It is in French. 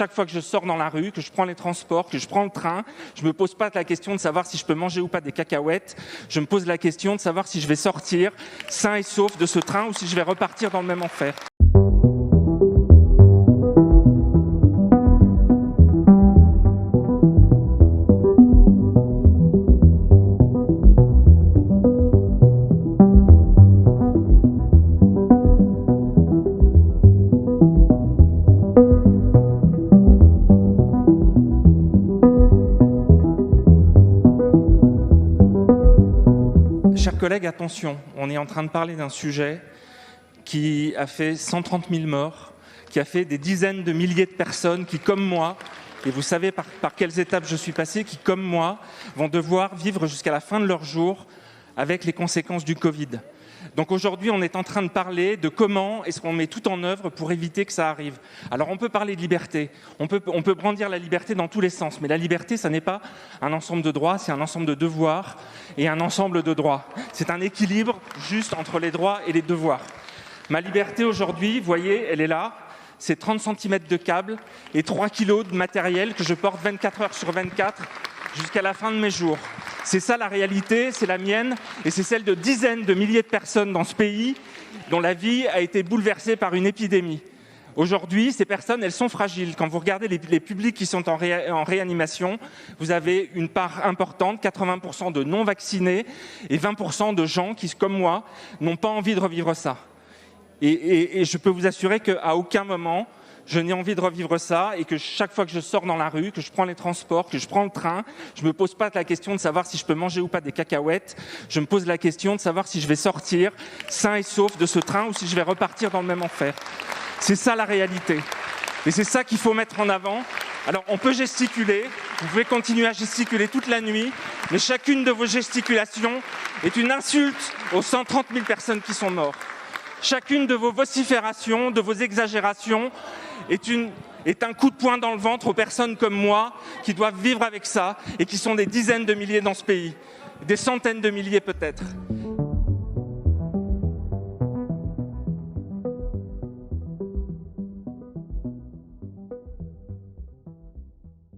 chaque fois que je sors dans la rue, que je prends les transports, que je prends le train, je me pose pas la question de savoir si je peux manger ou pas des cacahuètes. Je me pose la question de savoir si je vais sortir sain et sauf de ce train ou si je vais repartir dans le même enfer. Chers collègues, attention, on est en train de parler d'un sujet qui a fait 130 000 morts, qui a fait des dizaines de milliers de personnes qui, comme moi, et vous savez par quelles étapes je suis passé, qui, comme moi, vont devoir vivre jusqu'à la fin de leur jour avec les conséquences du Covid. Donc aujourd'hui, on est en train de parler de comment est-ce qu'on met tout en œuvre pour éviter que ça arrive. Alors on peut parler de liberté, on peut brandir la liberté dans tous les sens, mais la liberté, ça n'est pas un ensemble de droits, c'est un ensemble de devoirs et un ensemble de droits. C'est un équilibre juste entre les droits et les devoirs. Ma liberté aujourd'hui, vous voyez, elle est là, c'est 30 cm de câble et 3 kg de matériel que je porte 24 heures sur 24 jusqu'à la fin de mes jours. C'est ça la réalité, c'est la mienne, et c'est celle de dizaines de milliers de personnes dans ce pays dont la vie a été bouleversée par une épidémie. Aujourd'hui, ces personnes, elles sont fragiles. Quand vous regardez les publics qui sont en réanimation, vous avez une part importante, 80% de non-vaccinés et 20% de gens qui, comme moi, n'ont pas envie de revivre ça. Et je peux vous assurer qu'à aucun moment, je n'ai envie de revivre ça et que chaque fois que je sors dans la rue, que je prends les transports, que je prends le train, je ne me pose pas la question de savoir si je peux manger ou pas des cacahuètes. Je me pose la question de savoir si je vais sortir sain et sauf de ce train ou si je vais repartir dans le même enfer. C'est ça la réalité. Et c'est ça qu'il faut mettre en avant. Alors on peut gesticuler, vous pouvez continuer à gesticuler toute la nuit, mais chacune de vos gesticulations est une insulte aux 130 000 personnes qui sont mortes. Chacune de vos vociférations, de vos exagérations est un coup de poing dans le ventre aux personnes comme moi qui doivent vivre avec ça et qui sont des dizaines de milliers dans ce pays, des centaines de milliers peut-être.